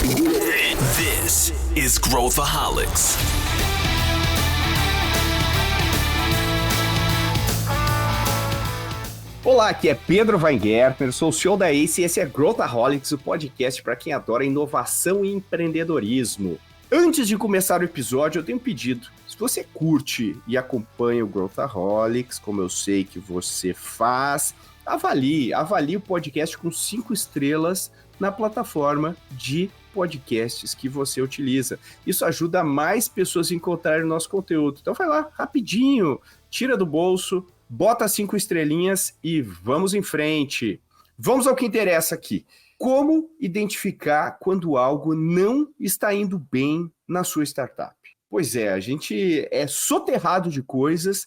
This is Growthaholics. Olá, aqui é Pedro Weingärtner, sou o CEO da ACE e esse é Growthaholics, o podcast para quem adora inovação e empreendedorismo. Antes de começar o episódio, eu tenho um pedido. Se você curte e acompanha o Growthaholics, como eu sei que você faz, avalie o podcast com 5 estrelas na plataforma de podcasts que você utiliza. Isso ajuda mais pessoas a encontrarem o nosso conteúdo. Então vai lá, rapidinho, tira do bolso, bota 5 estrelinhas e vamos em frente. Vamos ao que interessa aqui. Como identificar quando algo não está indo bem na sua startup? Pois é, a gente é soterrado de coisas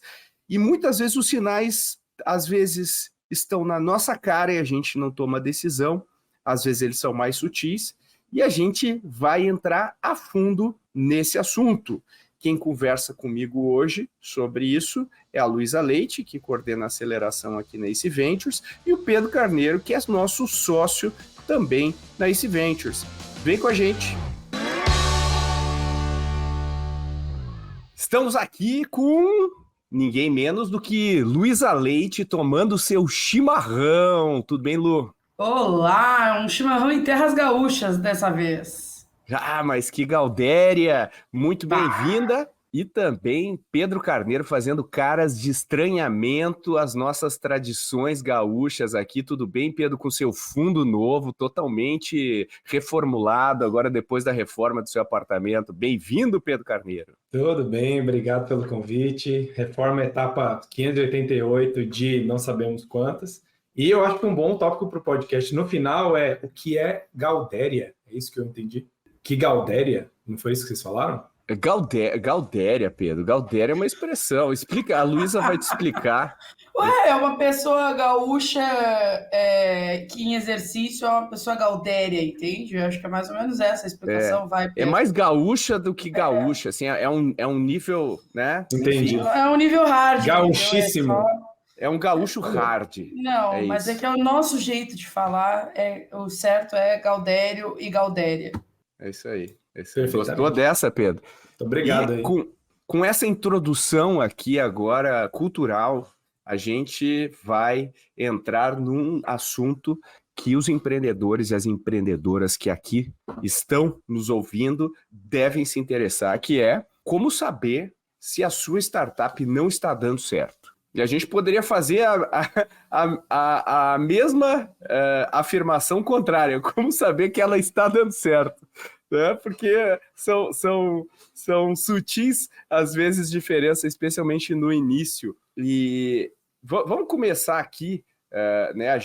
e muitas vezes os sinais, às vezes, estão na nossa cara e a gente não toma decisão. Às vezes eles são mais sutis e a gente vai entrar a fundo nesse assunto. Quem conversa comigo hoje sobre isso é a Luísa Leite, que coordena a aceleração aqui na ACE Ventures, e o Pedro Carneiro, que é nosso sócio também na ACE Ventures. Vem com a gente! Estamos aqui com ninguém menos do que Luísa Leite tomando seu chimarrão. Tudo bem, Lu? Olá, um chimarrão em terras gaúchas dessa vez. Ah, mas que gaudéria! Muito bem-vinda! E também Pedro Carneiro fazendo caras de estranhamento às nossas tradições gaúchas aqui. Tudo bem, Pedro, com seu fundo novo, totalmente reformulado agora depois da reforma do seu apartamento. Bem-vindo, Pedro Carneiro. Tudo bem, obrigado pelo convite. Reforma etapa 588 de não sabemos quantas. E eu acho que um bom tópico para o podcast no final é o que é gaudéria. É isso que eu entendi. Que gaudéria? Não foi isso que vocês falaram? Gaudéria, Pedro. Gaudéria é uma expressão. Explica, a Luísa vai te explicar. Ué, é uma pessoa gaúcha que em exercício é uma pessoa gaudéria, entende? Eu acho que é mais ou menos essa a explicação. É mais gaúcha do que gaúcha, assim, é um nível, né? Entendi. É um nível hard. Gauchíssimo. É um gaúcho hard. Não, mas é que é o nosso jeito de falar, o certo é gaudério e gaudéria. É isso aí. Gostou dessa, Pedro? Muito obrigado aí. Com essa introdução aqui agora cultural, a gente vai entrar num assunto que os empreendedores e as empreendedoras que aqui estão nos ouvindo devem se interessar, que é como saber se a sua startup não está dando certo. E a gente poderia fazer a mesma afirmação contrária, como saber que ela está dando certo. Né? Porque são sutis, às vezes, diferenças, especialmente no início. E vamos começar aqui, né?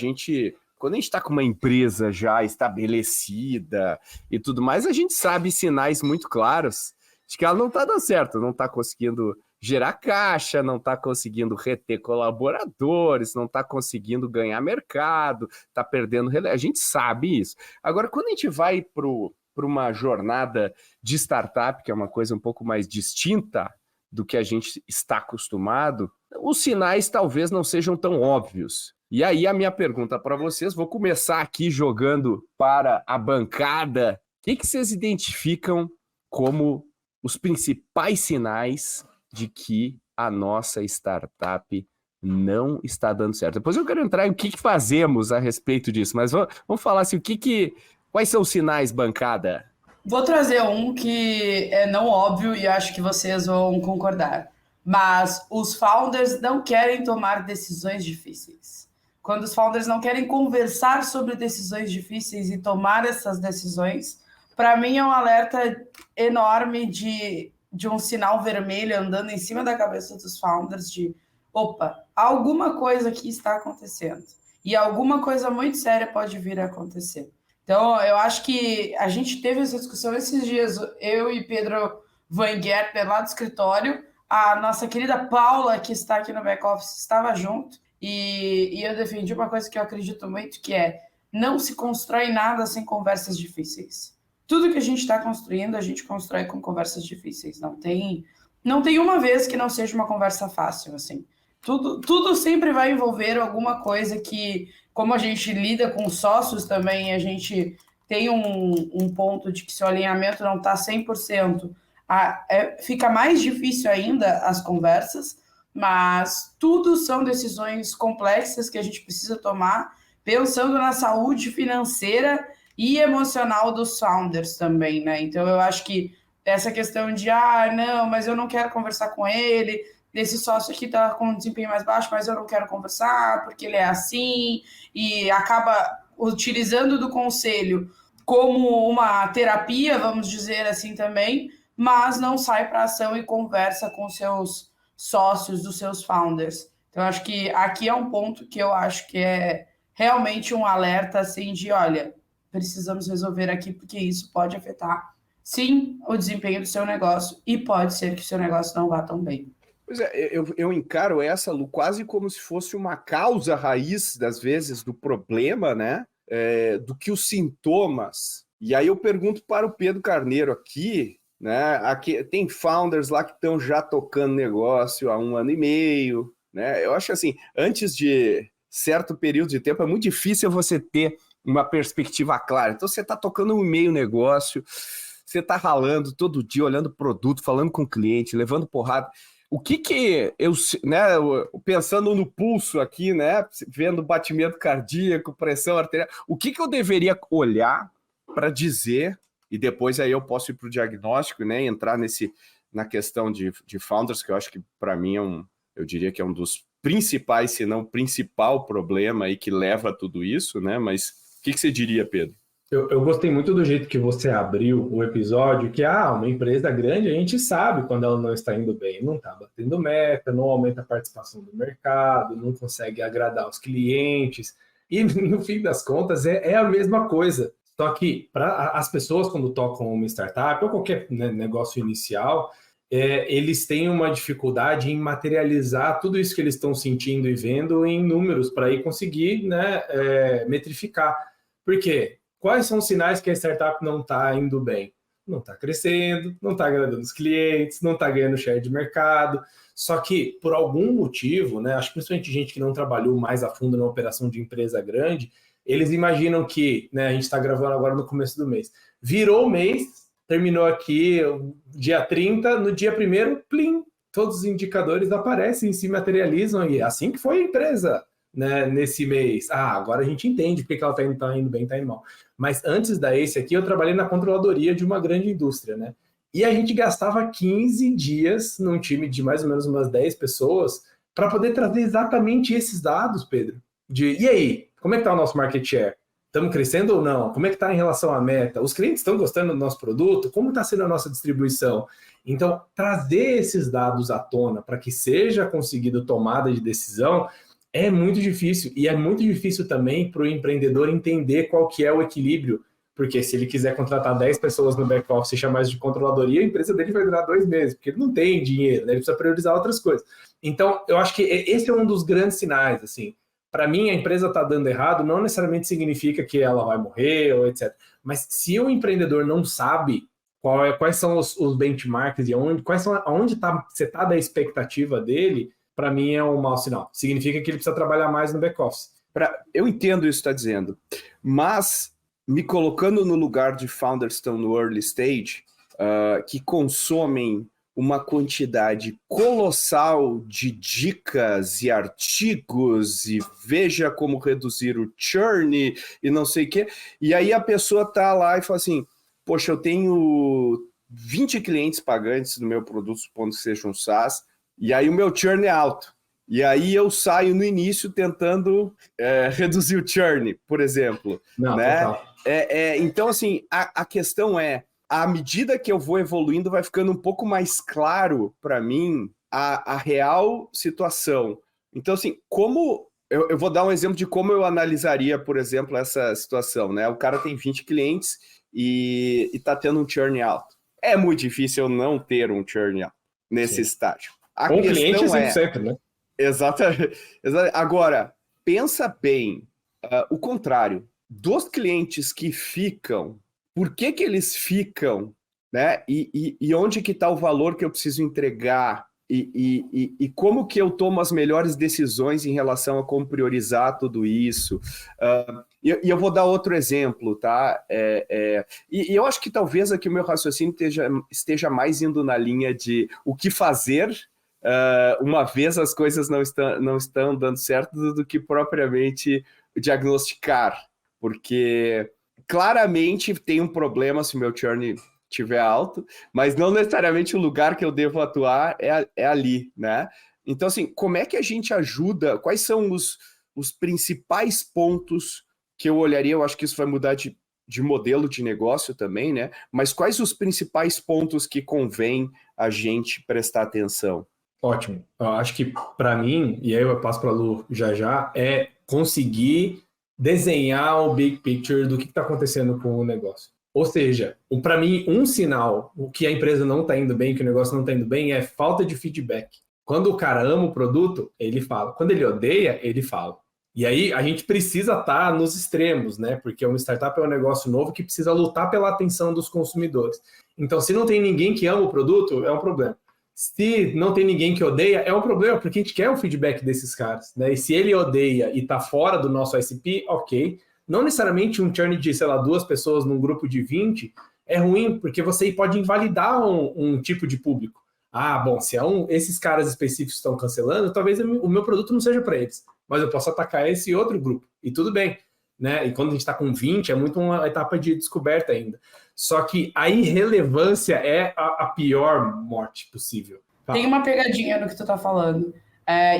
Quando a gente está com uma empresa já estabelecida e tudo mais, a gente sabe sinais muito claros de que ela não está dando certo, não está conseguindo gerar caixa, não está conseguindo reter colaboradores, não está conseguindo ganhar mercado, está perdendo relevância. A gente sabe isso. Agora, quando a gente vai para uma jornada de startup, que é uma coisa um pouco mais distinta do que a gente está acostumado, os sinais talvez não sejam tão óbvios. E aí a minha pergunta para vocês, vou começar aqui jogando para a bancada. O que vocês identificam como os principais sinais de que a nossa startup não está dando certo? Depois eu quero entrar em o que fazemos a respeito disso, mas vamos falar assim, quais são os sinais, bancada? Vou trazer um que é não óbvio e acho que vocês vão concordar. Mas os founders não querem tomar decisões difíceis. Quando os founders não querem conversar sobre decisões difíceis e tomar essas decisões, para mim é um alerta enorme de um sinal vermelho andando em cima da cabeça dos founders de, opa, alguma coisa aqui está acontecendo. E alguma coisa muito séria pode vir a acontecer. Então, eu acho que a gente teve essa discussão esses dias, eu e Pedro Weingärtner lá do escritório, a nossa querida Paula, que está aqui no back-office, estava junto, e eu defendi uma coisa que eu acredito muito, que é não se constrói nada sem conversas difíceis. Tudo que a gente está construindo, a gente constrói com conversas difíceis. Não tem uma vez que não seja uma conversa fácil, assim. Tudo sempre vai envolver alguma coisa que, como a gente lida com sócios também, a gente tem um ponto de que se o alinhamento não está 100%, fica mais difícil ainda as conversas, mas tudo são decisões complexas que a gente precisa tomar, pensando na saúde financeira e emocional dos founders também, né? Então, eu acho que essa questão de, não, mas eu não quero conversar com ele, esse sócio aqui está com um desempenho mais baixo, mas eu não quero conversar porque ele é assim, e acaba utilizando do conselho como uma terapia, vamos dizer assim também, mas não sai para ação e conversa com seus sócios, dos seus founders. Então, acho que aqui é um ponto que eu acho que é realmente um alerta, assim, de, olha, precisamos resolver aqui, porque isso pode afetar, sim, o desempenho do seu negócio, e pode ser que o seu negócio não vá tão bem. Pois é, eu encaro essa, Lu, quase como se fosse uma causa raiz, das vezes, do problema, né? Do que os sintomas. E aí eu pergunto para o Pedro Carneiro aqui, né? Aqui, tem founders lá que estão já tocando negócio há 1 ano e meio, né? Eu acho assim, antes de certo período de tempo, é muito difícil você ter uma perspectiva clara. Então, você está tocando 1 ano e meio negócio, você está ralando todo dia, olhando produto, falando com o cliente, levando porrada. O que eu, né, pensando no pulso aqui, né, vendo batimento cardíaco, pressão arterial, o que eu deveria olhar para dizer, e depois aí eu posso ir para o diagnóstico, né, entrar na questão de founders, que eu acho que para mim eu diria que é um dos principais, se não principal problema aí que leva a tudo isso, né, mas o que você diria, Pedro? Eu gostei muito do jeito que você abriu o episódio, que uma empresa grande, a gente sabe quando ela não está indo bem, não está batendo meta, não aumenta a participação do mercado, não consegue agradar os clientes, e no fim das contas é a mesma coisa. Só que para as pessoas, quando tocam uma startup ou qualquer negócio inicial, eles têm uma dificuldade em materializar tudo isso que eles estão sentindo e vendo em números para aí conseguir, né, metrificar. Por quê? Quais são os sinais que a startup não está indo bem? Não está crescendo, não está agradando os clientes, não está ganhando share de mercado. Só que, por algum motivo, né, acho que principalmente gente que não trabalhou mais a fundo na operação de empresa grande, eles imaginam que, né, a gente está gravando agora no começo do mês, virou o mês, terminou aqui dia 30, no dia 1º, plim, todos os indicadores aparecem e se materializam, e assim que foi a empresa, né, nesse mês. Agora a gente entende porque ela está indo bem, está indo mal. Mas antes da Ace aqui, eu trabalhei na controladoria de uma grande indústria, né? E a gente gastava 15 dias num time de mais ou menos umas 10 pessoas para poder trazer exatamente esses dados, Pedro. E aí, como é que está o nosso market share? Estamos crescendo ou não? Como é que está em relação à meta? Os clientes estão gostando do nosso produto? Como está sendo a nossa distribuição? Então, trazer esses dados à tona para que seja conseguido tomada de decisão é muito difícil, e é muito difícil também para o empreendedor entender qual que é o equilíbrio, porque se ele quiser contratar 10 pessoas no back-office e chamar isso de controladoria, a empresa dele vai durar 2 meses, porque ele não tem dinheiro, né? Ele precisa priorizar outras coisas. Então, eu acho que esse é um dos grandes sinais, assim. Para mim, a empresa está dando errado, não necessariamente significa que ela vai morrer, ou etc. Mas se o empreendedor não sabe quais são os benchmarks e aonde você está da expectativa dele, para mim é um mau sinal. Significa que ele precisa trabalhar mais no back-office. Eu entendo isso que está dizendo, mas me colocando no lugar de founders que estão no early stage, que consomem uma quantidade colossal de dicas e artigos e veja como reduzir o churn e não sei o quê, e aí a pessoa está lá e fala assim, poxa, eu tenho 20 clientes pagantes no meu produto, supondo que seja um SaaS, e aí o meu churn é alto. E aí eu saio no início tentando reduzir o churn, por exemplo. Não, né? Total. Então, assim, a questão é, à medida que eu vou evoluindo, vai ficando um pouco mais claro para mim a real situação. Então, assim, como... Eu vou dar um exemplo de como eu analisaria, por exemplo, essa situação. Né? O cara tem 20 clientes e está tendo um churn alto. É muito difícil eu não ter um churn alto nesse estágio. Um cliente é sempre, né? Exatamente. Agora, pensa bem, o contrário. Dos clientes que ficam, por que eles ficam, né? E onde que está o valor que eu preciso entregar? E como que eu tomo as melhores decisões em relação a como priorizar tudo isso? E eu vou dar outro exemplo, tá? E eu acho que talvez aqui o meu raciocínio esteja mais indo na linha de o que fazer uma vez as coisas não estão dando certo do que propriamente diagnosticar, porque claramente tem um problema se o meu churn estiver alto, mas não necessariamente o lugar que eu devo atuar é ali, né? Então, assim, como é que a gente ajuda? Quais são os principais pontos que eu olharia? Eu acho que isso vai mudar de modelo de negócio também, né? Mas quais os principais pontos que convém a gente prestar atenção? Ótimo. Eu acho que, para mim, e aí eu passo para a Lu já, é conseguir desenhar o big picture do que está acontecendo com o negócio. Ou seja, para mim, um sinal que a empresa não está indo bem, que o negócio não está indo bem, é falta de feedback. Quando o cara ama o produto, ele fala. Quando ele odeia, ele fala. E aí a gente precisa estar nos extremos, né? Porque uma startup é um negócio novo que precisa lutar pela atenção dos consumidores. Então, se não tem ninguém que ama o produto, é um problema. Se não tem ninguém que odeia, é um problema, porque a gente quer o feedback desses caras, né? E se ele odeia e está fora do nosso ICP, ok. Não necessariamente um churn de, 2 pessoas num grupo de 20 é ruim, porque você pode invalidar um tipo de público. Ah, bom, se esses caras específicos estão cancelando, talvez o meu produto não seja para eles, mas eu posso atacar esse outro grupo, e tudo bem, né? E quando a gente está com 20, é muito uma etapa de descoberta ainda. Só que a irrelevância é a pior morte possível. Tem uma pegadinha no que tu tá falando,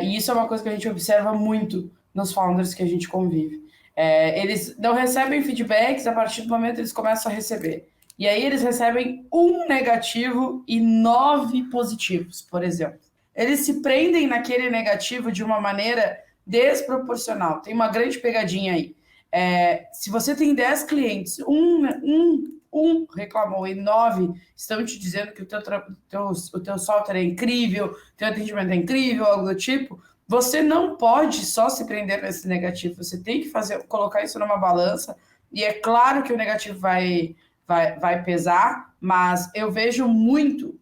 e isso é uma coisa que a gente observa muito nos founders que a gente convive. Eles não recebem feedbacks, a partir do momento que eles começam a receber. E aí eles recebem 1 negativo e 9 positivos, por exemplo. Eles se prendem naquele negativo de uma maneira desproporcional. Tem uma grande pegadinha aí. Se você tem 10 clientes, um reclamou e 9 estão te dizendo que o teu software é incrível, teu atendimento é incrível, algo do tipo, você não pode só se prender nesse negativo. Você tem que colocar isso numa balança, e é claro que o negativo vai pesar, mas eu vejo muito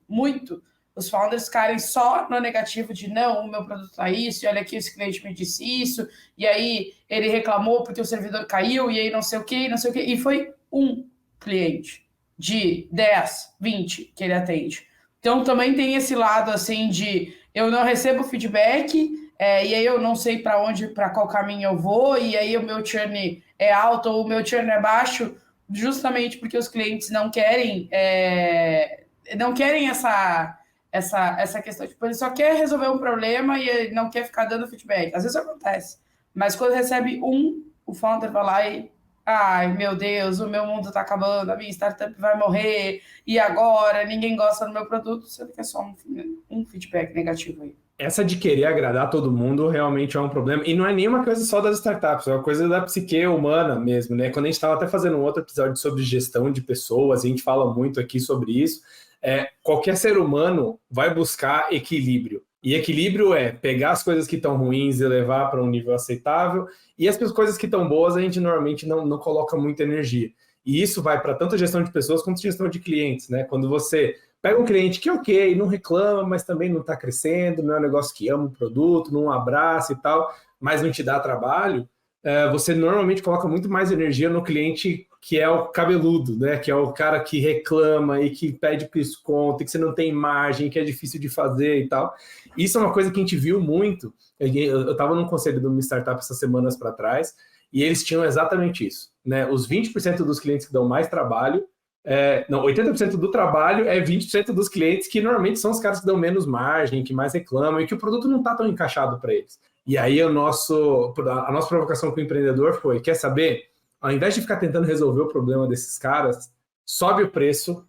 os founders ficarem só no negativo de não, o meu produto tá isso, e olha aqui, esse cliente me disse isso, e aí ele reclamou porque o servidor caiu, e aí não sei o que, e foi um cliente de 10, 20 que ele atende. Então também tem esse lado assim de eu não recebo feedback, e aí eu não sei para qual caminho eu vou, e aí o meu churn é alto ou o meu churn é baixo, justamente porque os clientes não querem essa questão. Tipo, ele só quer resolver um problema e ele não quer ficar dando feedback. Às vezes acontece. Mas quando recebe o founder vai lá e ai, meu Deus, o meu mundo tá acabando, a minha startup vai morrer, e agora ninguém gosta do meu produto, sendo que é só um feedback negativo aí. Essa de querer agradar todo mundo realmente é um problema. E não é nenhuma coisa só das startups, é uma coisa da psique humana mesmo, né? Quando a gente estava até fazendo um outro episódio sobre gestão de pessoas, a gente fala muito aqui sobre isso. Qualquer ser humano vai buscar equilíbrio. E equilíbrio é pegar as coisas que estão ruins e levar para um nível aceitável, e as coisas que estão boas a gente normalmente não coloca muita energia. E isso vai para tanto gestão de pessoas quanto gestão de clientes, né? Quando você pega um cliente que ok, não reclama, mas também não está crescendo, não é um negócio que ama o produto, não abraça e tal, mas não te dá trabalho, você normalmente coloca muito mais energia no cliente que é o cabeludo, né? Que é o cara que reclama e que pede desconto, e que você não tem margem, que é difícil de fazer e tal. Isso é uma coisa que a gente viu muito. Eu estava num conselho de uma startup essas semanas para trás, e eles tinham exatamente isso, né? Os 20% dos clientes que dão mais trabalho, 80% do trabalho é 20% dos clientes que normalmente são os caras que dão menos margem, que mais reclamam e que o produto não está tão encaixado para eles. E aí a nossa provocação com o empreendedor foi, quer saber? Ao invés de ficar tentando resolver o problema desses caras, sobe o preço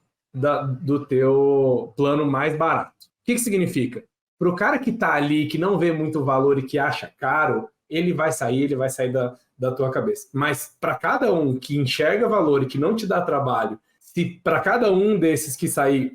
do teu plano mais barato. O que significa? Para o cara que está ali, que não vê muito valor e que acha caro, ele vai sair da tua cabeça. Mas para cada um que enxerga valor e que não te dá trabalho, se para cada um desses que sair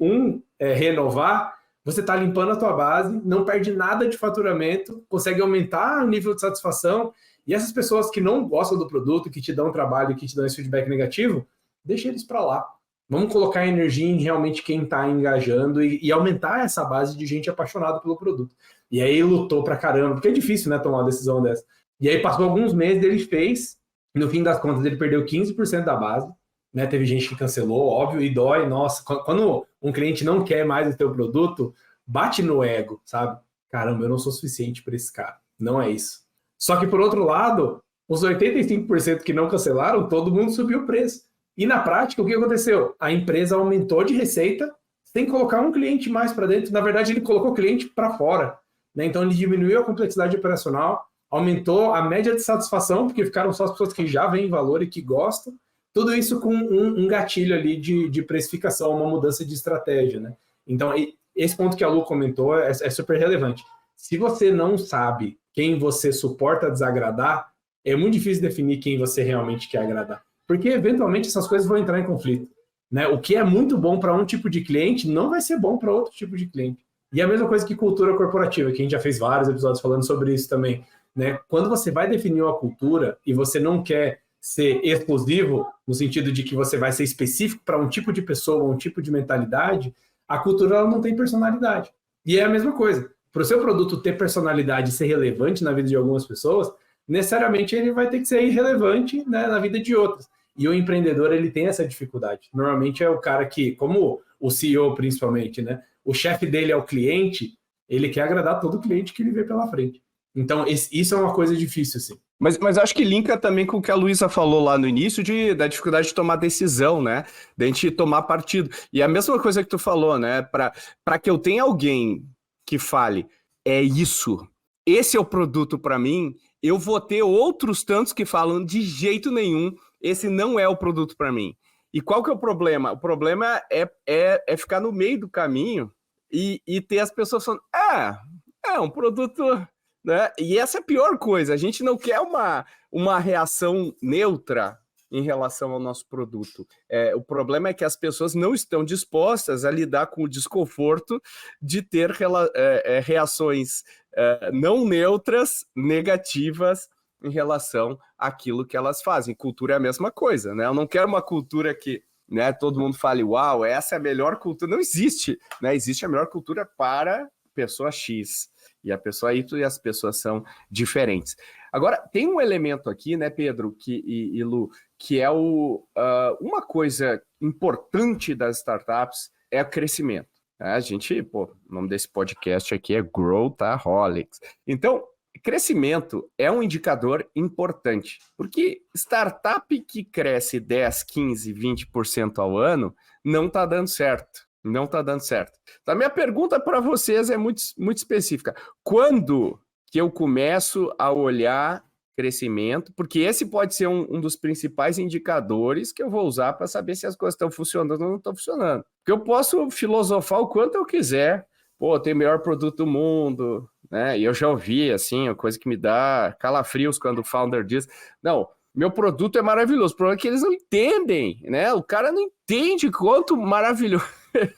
renovar, você está limpando a tua base, não perde nada de faturamento, consegue aumentar o nível de satisfação, e essas pessoas que não gostam do produto, que te dão trabalho, que te dão esse feedback negativo, deixa eles para lá. Vamos colocar energia em realmente quem está engajando e aumentar essa base de gente apaixonada pelo produto. E aí lutou pra caramba, porque é difícil, né, tomar uma decisão dessa. E aí passou alguns meses, ele fez, No fim das contas, ele perdeu 15% da base, né? Teve gente que cancelou, óbvio, e dói. Nossa, quando um cliente não quer mais o teu produto, bate no ego, sabe? Caramba, eu não sou suficiente para esse cara. Não é isso. Só que, por outro lado, os 85% que não cancelaram, todo mundo subiu o preço. E na prática, o que aconteceu? A empresa aumentou de receita sem colocar um cliente mais para dentro. Na verdade, ele colocou o cliente para fora, né? Então, ele diminuiu a complexidade operacional, aumentou a média de satisfação, porque ficaram só as pessoas que já veem valor e que gostam. Tudo isso com um gatilho ali de precificação, uma mudança de estratégia, né? Então, esse ponto que a Lu comentou é super relevante. Se você não sabe quem você suporta desagradar, é muito difícil definir quem você realmente quer agradar. Porque, eventualmente, essas coisas vão entrar em conflito, né? O que é muito bom para um tipo de cliente não vai ser bom para outro tipo de cliente. E a mesma coisa que cultura corporativa, que a gente já fez vários episódios falando sobre isso também, né? Quando você vai definir uma cultura e você não quer ser exclusivo, no sentido de que você vai ser específico para um tipo de pessoa, um tipo de mentalidade, a cultura ela não tem personalidade. E é a mesma coisa. Para o seu produto ter personalidade e ser relevante na vida de algumas pessoas, necessariamente ele vai ter que ser irrelevante, né, na vida de outras. E o empreendedor, ele tem essa dificuldade. Normalmente é o cara que, como o CEO principalmente, né, o chefe dele é o cliente, ele quer agradar todo cliente que ele vê pela frente. Então, isso é uma coisa difícil, assim. Mas acho que linka também com o que a Luísa falou lá no início da dificuldade de tomar decisão, né? Da gente tomar partido. E a mesma coisa que tu falou, né? Para que eu tenha alguém que fale, é isso, esse é o produto para mim, eu vou ter outros tantos que falam de jeito nenhum, esse não é o produto para mim. E qual que é o problema? O problema é ficar no meio do caminho e ter as pessoas falando, é um produto... Né? E essa é a pior coisa, a gente não quer uma reação neutra em relação ao nosso produto. O problema é que as pessoas não estão dispostas a lidar com o desconforto de ter reações não neutras, negativas, em relação àquilo que elas fazem. Cultura é a mesma coisa, né? Eu não quero uma cultura que, né, todo mundo fale, uau, essa é a melhor cultura. Não existe, né? Existe a melhor cultura para pessoa X. E a pessoa Y e as pessoas são diferentes. Agora, tem um elemento aqui, né, Pedro e Lu, que é uma coisa importante das startups é o crescimento. A gente, o nome desse podcast aqui é Growthaholics. Então, crescimento é um indicador importante, porque startup que cresce 10, 15, 20% ao ano não está dando certo. Não está dando certo. Então, a minha pergunta para vocês é muito, muito específica. Quando que eu começo a olhar crescimento? Porque esse pode ser um dos principais indicadores que eu vou usar para saber se as coisas estão funcionando ou não estão funcionando. Porque eu posso filosofar o quanto eu quiser. Tem o melhor produto do mundo, né? E eu já ouvi, assim, uma coisa que me dá calafrios quando o founder diz, não, meu produto é maravilhoso. O problema é que eles não entendem, né? O cara não entende quanto maravilhoso.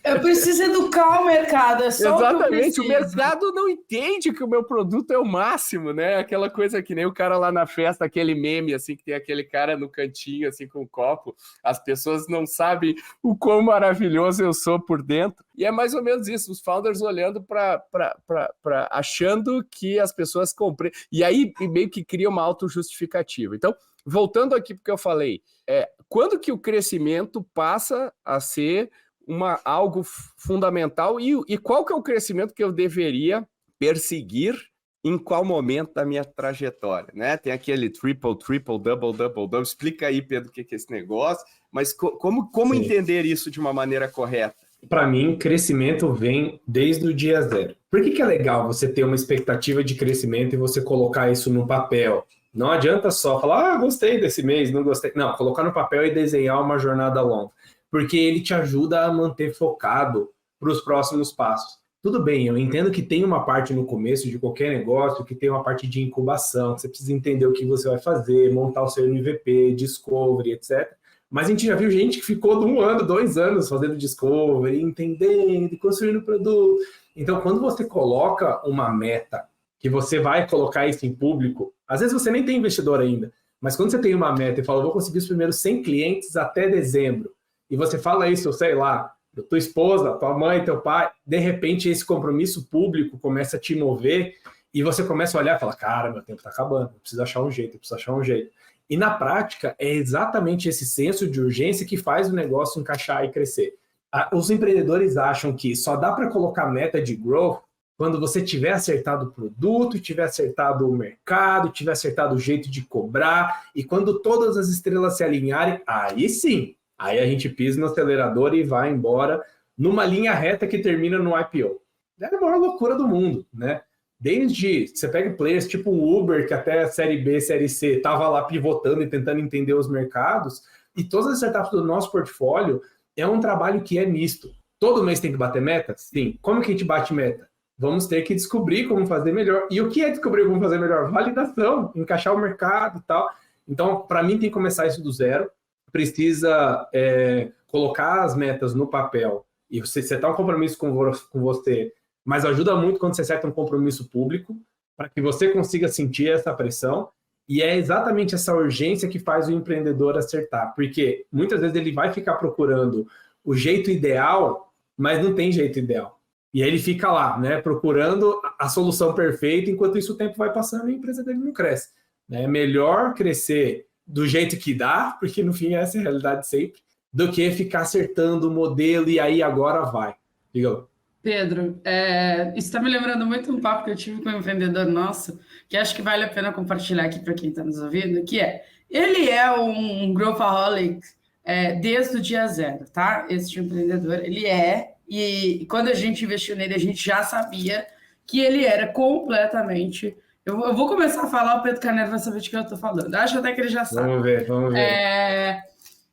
Eu preciso educar o mercado, é só exatamente, o o mercado não entende que o meu produto é o máximo, né? Aquela coisa que nem o cara lá na festa, aquele meme, assim, que tem aquele cara no cantinho, assim, com um copo. As pessoas não sabem o quão maravilhoso eu sou por dentro. E é mais ou menos isso, os founders olhando achando que as pessoas comprem. E aí meio que cria uma autojustificativa. Então, voltando aqui porque eu falei, quando que o crescimento passa a ser algo fundamental e qual que é o crescimento que eu deveria perseguir em qual momento da minha trajetória, né? Tem aquele triple, double. Explica aí, Pedro, o que é esse negócio, mas como entender isso de uma maneira correta? Para mim, crescimento vem desde o dia zero. Por que é legal você ter uma expectativa de crescimento e você colocar isso no papel? Não adianta só falar, gostei desse mês, não gostei. Não, colocar no papel e desenhar uma jornada longa. Porque ele te ajuda a manter focado para os próximos passos. Tudo bem, eu entendo que tem uma parte no começo de qualquer negócio, que tem uma parte de incubação, que você precisa entender o que você vai fazer, montar o seu MVP, discovery, etc. Mas a gente já viu gente que ficou de 1 ano, 2 anos fazendo discovery, entendendo, construindo produto. Então, quando você coloca uma meta, que você vai colocar isso em público, às vezes você nem tem investidor ainda, mas quando você tem uma meta e fala, vou conseguir os primeiros 100 clientes até dezembro, e você fala isso, sei lá, tua esposa, tua mãe, teu pai, de repente esse compromisso público começa a te mover e você começa a olhar e fala, cara, meu tempo está acabando, eu preciso achar um jeito. E na prática, é exatamente esse senso de urgência que faz o negócio encaixar e crescer. Os empreendedores acham que só dá para colocar meta de growth quando você tiver acertado o produto, tiver acertado o mercado, tiver acertado o jeito de cobrar, e quando todas as estrelas se alinharem, aí sim, aí a gente pisa no acelerador e vai embora numa linha reta que termina no IPO. É a maior loucura do mundo, né? Desde, você pega players tipo o Uber, que até a série B, série C, estava lá pivotando e tentando entender os mercados, e todas as startups do nosso portfólio é um trabalho que é misto. Todo mês tem que bater meta? Sim. Como que a gente bate meta? Vamos ter que descobrir como fazer melhor. E o que é descobrir como fazer melhor? Validação, encaixar o mercado e tal. Então, para mim, tem que começar isso do zero. Precisa colocar as metas no papel e você setar um compromisso com você, mas ajuda muito quando você seta um compromisso público para que você consiga sentir essa pressão. E é exatamente essa urgência que faz o empreendedor acertar, porque muitas vezes ele vai ficar procurando o jeito ideal, mas não tem jeito ideal. E aí ele fica lá, né, procurando a solução perfeita, enquanto isso o tempo vai passando e a empresa dele não cresce. É melhor crescer do jeito que dá, porque no fim essa é a realidade sempre, do que ficar acertando o modelo e aí agora vai. Diga. Pedro, isso está me lembrando muito um papo que eu tive com um empreendedor nosso, que acho que vale a pena compartilhar aqui para quem está nos ouvindo, que ele é um growthaholic desde o dia zero, tá? Esse empreendedor, ele e quando a gente investiu nele, a gente já sabia que ele era completamente... Eu vou começar a falar, o Pedro Carneiro vai saber de que eu estou falando. Acho até que ele já sabe. Vamos ver.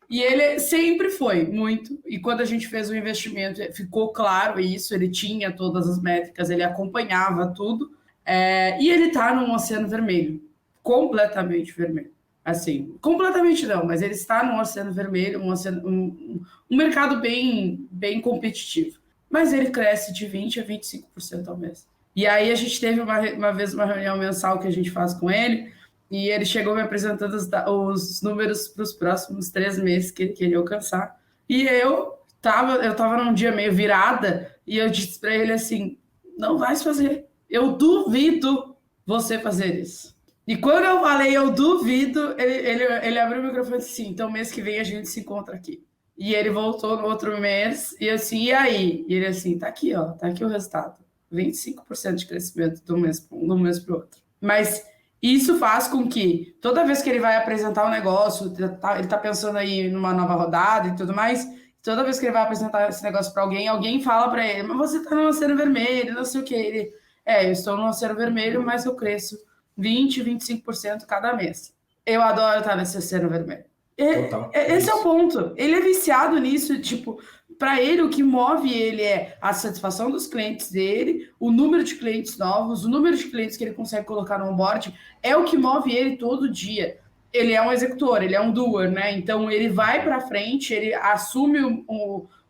E ele sempre foi muito, e quando a gente fez o investimento, ficou claro isso, ele tinha todas as métricas, ele acompanhava tudo, e ele está num oceano vermelho, completamente vermelho. Assim, completamente não, mas ele está num oceano vermelho, um mercado bem, bem competitivo. Mas ele cresce de 20% a 25% ao mês. E aí a gente teve uma vez uma reunião mensal que a gente faz com ele, e ele chegou me apresentando os números para os próximos 3 meses que ele queria alcançar. E eu tava num dia meio virada, e eu disse para ele assim, não vai fazer. Eu duvido você fazer isso. E quando eu falei, eu duvido, ele abriu o microfone e disse assim, então mês que vem a gente se encontra aqui. E ele voltou no outro mês, e assim, e aí? E ele assim, tá aqui, ó, tá aqui o resultado. 25% de crescimento de um mês para o outro. Mas isso faz com que, toda vez que ele vai apresentar um negócio, ele está pensando aí numa nova rodada e tudo mais, toda vez que ele vai apresentar esse negócio para alguém fala para ele, mas você está no oceano vermelho, não sei o quê. Eu estou no oceano vermelho, mas eu cresço 20%, 25% cada mês. Eu adoro estar nesse oceano vermelho. Esse é o ponto. Ele é viciado nisso, tipo... Para ele, o que move ele é a satisfação dos clientes dele, o número de clientes novos, o número de clientes que ele consegue colocar no onboard, é o que move ele todo dia. Ele é um executor, ele é um doer, né? Então, ele vai para frente, ele assume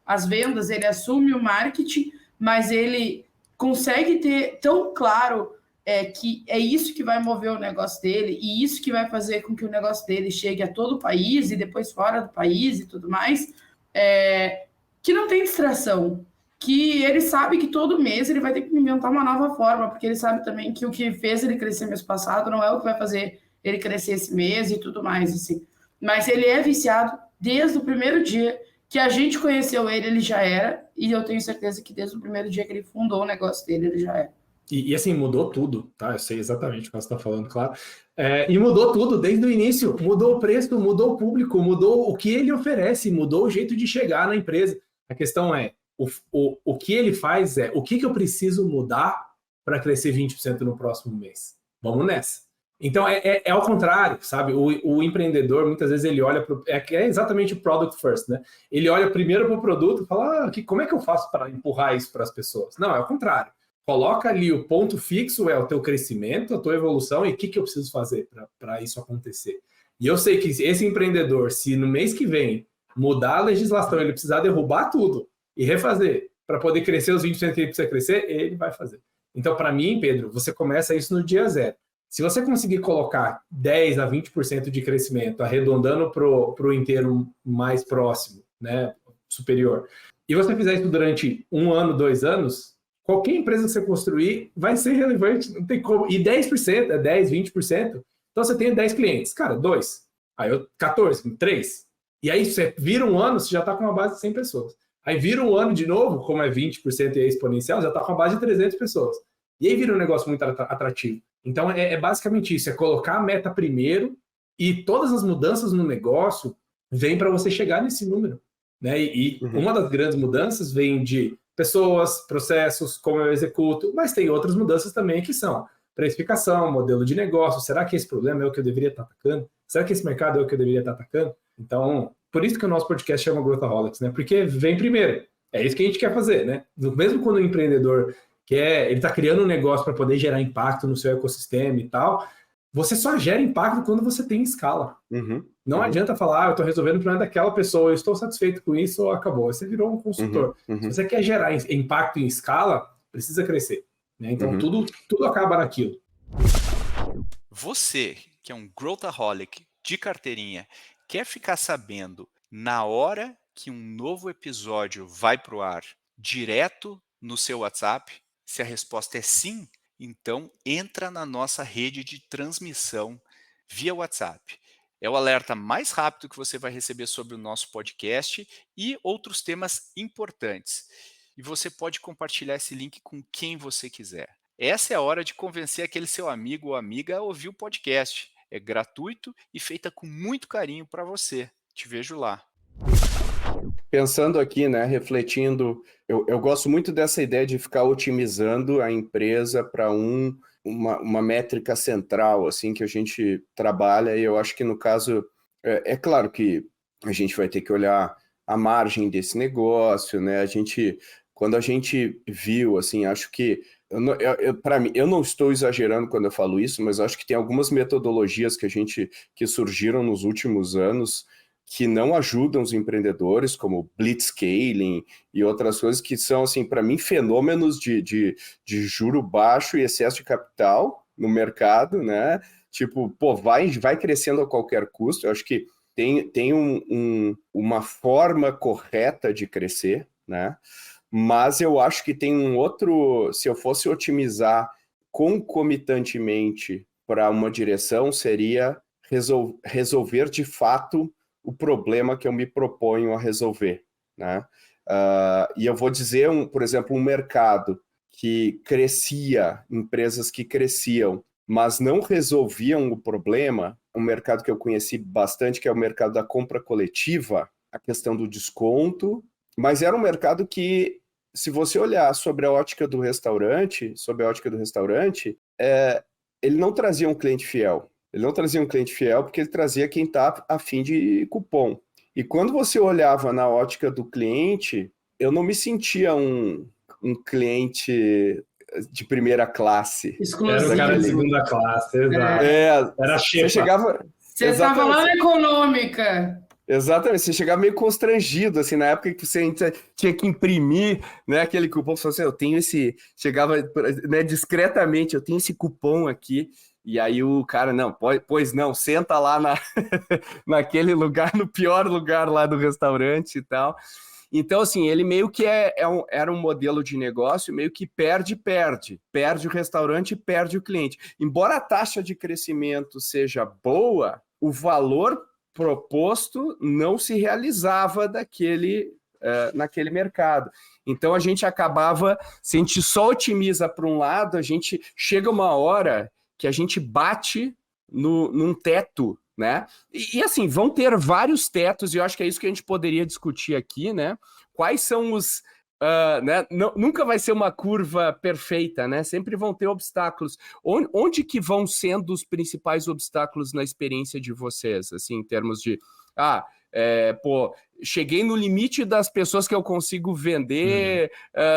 as vendas, ele assume o marketing, mas ele consegue ter tão claro que é isso que vai mover o negócio dele e isso que vai fazer com que o negócio dele chegue a todo o país e depois fora do país e tudo mais, que não tem distração, que ele sabe que todo mês ele vai ter que inventar uma nova forma, porque ele sabe também que o que fez ele crescer mês passado não é o que vai fazer ele crescer esse mês e tudo mais, assim. Mas ele é viciado desde o primeiro dia que a gente conheceu ele já era, e eu tenho certeza que desde o primeiro dia que ele fundou o negócio dele, ele já era. E assim, mudou tudo, tá? Eu sei exatamente o que você está falando, claro. E mudou tudo desde o início. Mudou o preço, mudou o público, mudou o que ele oferece, mudou o jeito de chegar na empresa. A questão é, o que ele faz o que eu preciso mudar para crescer 20% no próximo mês? Vamos nessa. Então, é ao contrário, sabe? O empreendedor, muitas vezes, ele olha para... É exatamente o product first, né? Ele olha primeiro para o produto e fala, como é que eu faço para empurrar isso para as pessoas? Não, é ao contrário. Coloca ali o ponto fixo, é o teu crescimento, a tua evolução e o que eu preciso fazer para isso acontecer. E eu sei que esse empreendedor, se no mês que vem mudar a legislação, ele precisar derrubar tudo e refazer para poder crescer os 20% que ele precisa crescer, ele vai fazer. Então, para mim, Pedro, você começa isso no dia zero. Se você conseguir colocar 10% a 20% de crescimento, arredondando para o inteiro mais próximo, né, superior, e você fizer isso durante 1 ano, 2 anos, qualquer empresa que você construir vai ser relevante, não tem como. E 10%, 10%, 20%, então você tem 10 clientes. Cara, 2. Aí eu, 14, 3. E aí você vira um ano, você já está com uma base de 100 pessoas. Aí vira um ano de novo, como é 20% e é exponencial, já está com uma base de 300 pessoas. E aí vira um negócio muito atrativo. Então é basicamente isso, é colocar a meta primeiro e todas as mudanças no negócio vêm para você chegar nesse número. Né? E uma das grandes mudanças vem de pessoas, processos, como eu executo, mas tem outras mudanças também que são precificação, modelo de negócio. Será que esse problema é o que eu deveria estar atacando? Será que esse mercado é o que eu deveria estar atacando? Então, por isso que o nosso podcast chama Growthaholics, né? Porque vem primeiro. É isso que a gente quer fazer, né? Mesmo quando o empreendedor ele está criando um negócio para poder gerar impacto no seu ecossistema e tal, você só gera impacto quando você tem escala. Não adianta falar, eu estou resolvendo o problema daquela pessoa, eu estou satisfeito com isso, ou acabou. Você virou um consultor. Se você quer gerar impacto em escala, precisa crescer. Né? Então, tudo acaba naquilo. Você, que é um Growthaholic de carteirinha, quer ficar sabendo na hora que um novo episódio vai para o ar, direto no seu WhatsApp? Se a resposta é sim, então entra na nossa rede de transmissão via WhatsApp. É o alerta mais rápido que você vai receber sobre o nosso podcast e outros temas importantes. E você pode compartilhar esse link com quem você quiser. Essa é a hora de convencer aquele seu amigo ou amiga a ouvir o podcast. É gratuito e feita com muito carinho para você. Te vejo lá. Pensando aqui, né, refletindo, eu gosto muito dessa ideia de ficar otimizando a empresa para uma métrica central, assim, que a gente trabalha, e eu acho que no caso, é claro que a gente vai ter que olhar a margem desse negócio, né, quando a gente viu, assim, acho que, para mim, eu não estou exagerando quando eu falo isso, mas acho que tem algumas metodologias que surgiram nos últimos anos, que não ajudam os empreendedores, como blitzscaling e outras coisas que são, assim, para mim, fenômenos de juro baixo e excesso de capital no mercado, né? Tipo, vai crescendo a qualquer custo. Eu acho que tem uma forma correta de crescer, né? Mas eu acho que tem um outro, se eu fosse otimizar concomitantemente para uma direção, seria resolver de fato o problema que eu me proponho a resolver, né? E eu vou dizer, por exemplo, um mercado que crescia, empresas que cresciam, mas não resolviam o problema, um mercado que eu conheci bastante, que é o mercado da compra coletiva, a questão do desconto, mas era um mercado que, se você olhar sobre a ótica do restaurante, ele não trazia um cliente fiel. Ele não trazia um cliente fiel porque ele trazia quem está a fim de cupom. E quando você olhava na ótica do cliente, eu não me sentia um cliente de primeira classe. Exclusivo. Era o cara de segunda classe, exato. Era Você chegava... Você estava lá na econômica. Exatamente, você chegava meio constrangido, assim, na época que você tinha que imprimir, né, aquele cupom, você falou assim, eu tenho esse... Chegava, né, discretamente, eu tenho esse cupom aqui. E aí o cara, não, pois não, senta lá naquele lugar, no pior lugar lá do restaurante e tal. Então, assim, ele meio que era um modelo de negócio meio que perde o restaurante e perde o cliente. Embora a taxa de crescimento seja boa, o valor proposto não se realizava naquele mercado. Então, a gente acabava, se a gente só otimiza para um lado, a gente chega uma hora que a gente bate num teto, né? E assim, vão ter vários tetos, e eu acho que é isso que a gente poderia discutir aqui, né? Quais são os... né? Nunca vai ser uma curva perfeita, né? Sempre vão ter obstáculos. Onde que vão sendo os principais obstáculos na experiência de vocês, assim, em termos de... cheguei no limite das pessoas que eu consigo vender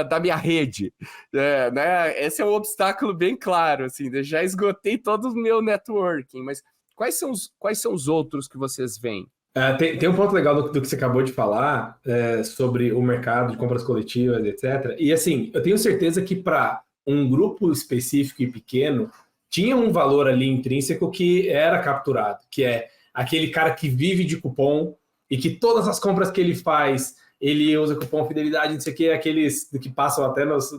da minha rede. Né? Esse é um obstáculo bem claro, assim, eu já esgotei todo o meu networking, mas quais são os outros que vocês veem? Tem um ponto legal do que você acabou de falar sobre o mercado de compras coletivas, etc. E assim, eu tenho certeza que para um grupo específico e pequeno, tinha um valor ali intrínseco que era capturado, que é aquele cara que vive de cupom e que todas as compras que ele faz, ele usa cupom fidelidade, não sei o que, aqueles que passam até nos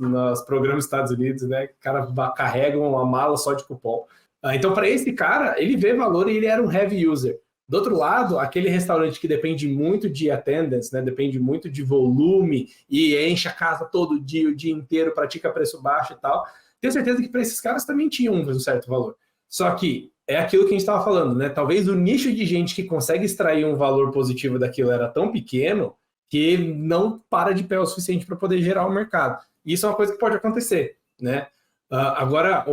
programas dos Estados Unidos, né? O cara carrega uma mala só de cupom. Então, para esse cara, ele vê valor e ele era um heavy user. Do outro lado, aquele restaurante que depende muito de attendance, né? Depende muito de volume e enche a casa todo dia, o dia inteiro, pratica preço baixo e tal. Tenho certeza que para esses caras também tinha um certo valor. Só que é aquilo que a gente estava falando, né? Talvez o nicho de gente que consegue extrair um valor positivo daquilo era tão pequeno que não para de pé o suficiente para poder gerar o mercado. E isso é uma coisa que pode acontecer, né? Agora,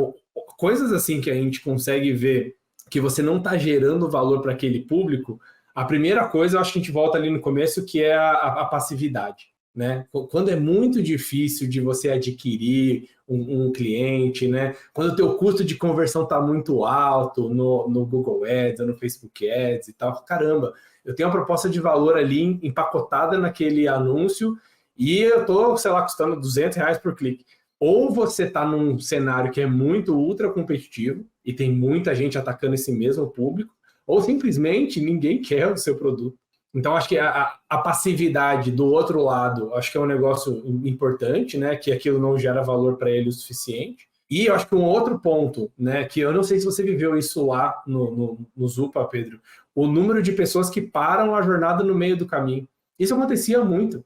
coisas assim que a gente consegue ver que você não está gerando valor para aquele público, a primeira coisa, eu acho que a gente volta ali no começo, que é a passividade, né? Quando é muito difícil de você adquirir um cliente, né? Quando o teu custo de conversão está muito alto no Google Ads, no Facebook Ads e tal, caramba, eu tenho uma proposta de valor ali empacotada naquele anúncio e eu estou, sei lá, custando R$200 por clique. Ou você está num cenário que é muito ultra competitivo e tem muita gente atacando esse mesmo público, ou simplesmente ninguém quer o seu produto. Então, acho que a passividade do outro lado, acho que é um negócio importante, né? Que aquilo não gera valor para ele o suficiente. E eu acho que um outro ponto, né? Que eu não sei se você viveu isso lá no Zupa, Pedro, o número de pessoas que param a jornada no meio do caminho. Isso acontecia muito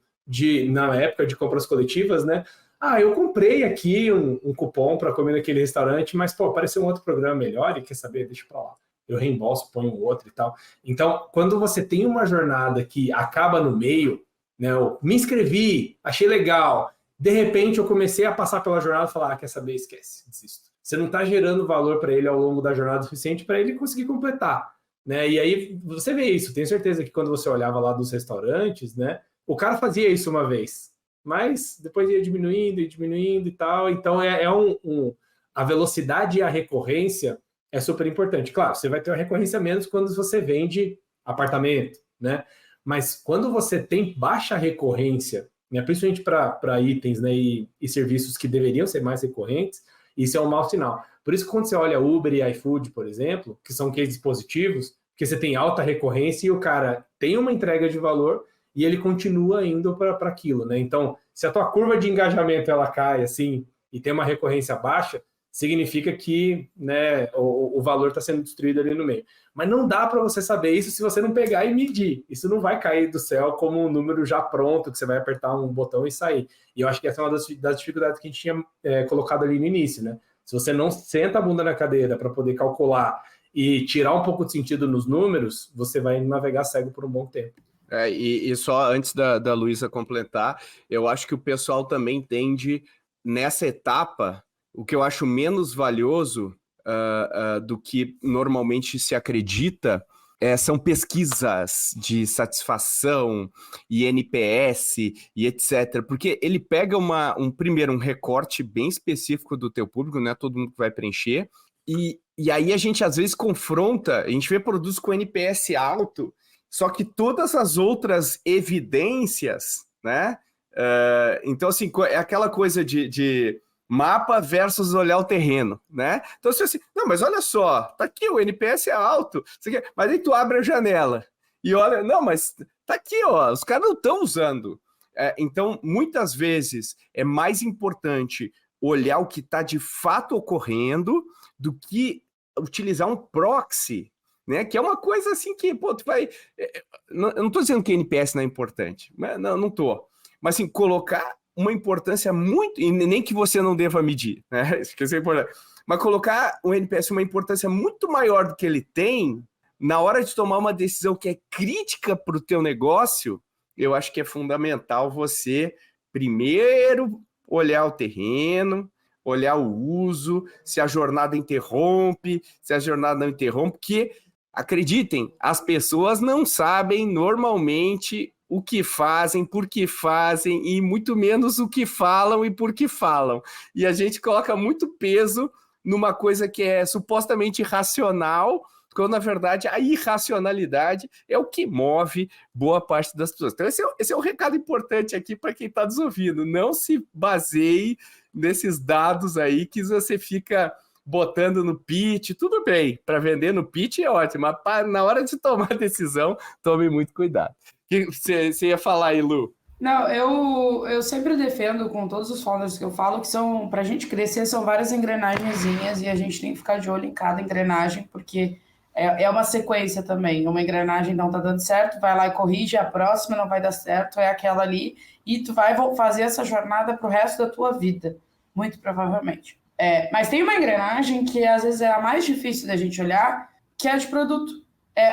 na época de compras coletivas, né? Eu comprei aqui um cupom para comer naquele restaurante, mas, pô, apareceu um outro programa melhor e quer saber, deixa para lá. Eu reembolso, ponho um outro e tal. Então, quando você tem uma jornada que acaba no meio, né, eu me inscrevi, achei legal, de repente eu comecei a passar pela jornada e falar, quer saber, esquece, desisto. Você não está gerando valor para ele ao longo da jornada suficiente para ele conseguir completar, né? E aí você vê isso, tenho certeza que quando você olhava lá dos restaurantes, né, o cara fazia isso uma vez, mas depois ia diminuindo e tal. Então, a velocidade e a recorrência é super importante. Claro, você vai ter uma recorrência menos quando você vende apartamento, né? Mas quando você tem baixa recorrência, né, principalmente para itens, né, e serviços que deveriam ser mais recorrentes, isso é um mau sinal. Por isso, quando você olha Uber e iFood, por exemplo, que são cases positivos, que você tem alta recorrência e o cara tem uma entrega de valor, e ele continua indo para aquilo, né? Então, se a tua curva de engajamento ela cai assim e tem uma recorrência baixa, significa que, né, o valor está sendo destruído ali no meio. Mas não dá para você saber isso se você não pegar e medir. Isso não vai cair do céu como um número já pronto, que você vai apertar um botão e sair. E eu acho que essa é uma das dificuldades que a gente tinha colocado ali no início, né? Se você não senta a bunda na cadeira para poder calcular e tirar um pouco de sentido nos números, você vai navegar cego por um bom tempo. E só antes da Luísa completar, eu acho que o pessoal também tende, nessa etapa, o que eu acho menos valioso do que normalmente se acredita são pesquisas de satisfação e NPS e etc. Porque ele pega primeiro um recorte bem específico do teu público, não é todo mundo que vai preencher, e aí a gente às vezes confronta, a gente vê produtos com NPS alto, só que todas as outras evidências, né? Então, assim, é aquela coisa de mapa versus olhar o terreno, né? Então, assim, não, mas olha só, tá aqui, o NPS é alto, mas aí tu abre a janela e olha, não, mas tá aqui, ó, os caras não estão usando. Então, muitas vezes é mais importante olhar o que está de fato ocorrendo do que utilizar um proxy, né? Que é uma coisa assim que, pô, tu vai... Eu não estou dizendo que NPS não é importante, não estou. Mas, assim, colocar uma importância muito... E nem que você não deva medir, né? Isso é importante. Mas colocar o NPS uma importância muito maior do que ele tem, na hora de tomar uma decisão que é crítica para o teu negócio, eu acho que é fundamental você, primeiro, olhar o terreno, olhar o uso, se a jornada interrompe, se a jornada não interrompe, porque... Acreditem, as pessoas não sabem normalmente o que fazem, por que fazem e muito menos o que falam e por que falam. E a gente coloca muito peso numa coisa que é supostamente racional, quando na verdade a irracionalidade é o que move boa parte das pessoas. Então esse é um recado importante aqui para quem está nos ouvindo. Não se baseie nesses dados aí que você fica... botando no pitch, tudo bem, para vender no pitch é ótimo, mas na hora de tomar a decisão, tome muito cuidado. O que você ia falar aí, Lu? Não, eu sempre defendo com todos os founders que eu falo que são, para a gente crescer, são várias engrenagenzinhas e a gente tem que ficar de olho em cada engrenagem, porque É uma sequência também, uma engrenagem não tá dando certo, vai lá e corrige, a próxima não vai dar certo, é aquela ali, e tu vai fazer essa jornada pro resto da tua vida, muito provavelmente. Mas tem uma engrenagem que às vezes é a mais difícil da gente olhar, que é a de produto.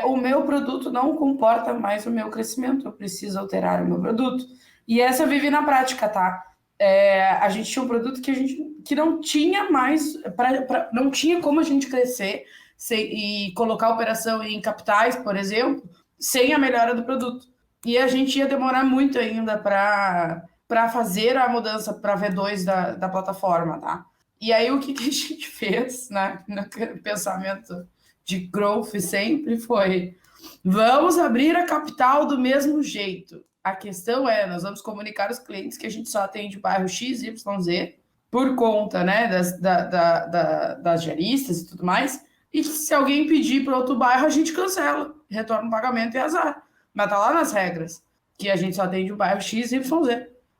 O meu produto não comporta mais o meu crescimento, eu preciso alterar o meu produto. E essa eu vivi na prática, tá? A gente tinha um produto que não tinha mais, não tinha como a gente crescer e colocar a operação em capitais, por exemplo, sem a melhora do produto. E a gente ia demorar muito ainda para fazer a mudança para V2 da plataforma, tá? E aí o que a gente fez, né, no pensamento de growth sempre foi: vamos abrir a capital do mesmo jeito. A questão nós vamos comunicar aos clientes que a gente só atende bairro XYZ por conta, né, das diaristas e tudo mais, e que se alguém pedir para outro bairro, a gente cancela, retorna o pagamento e azar. Mas tá lá nas regras, que a gente só atende o bairro XYZ.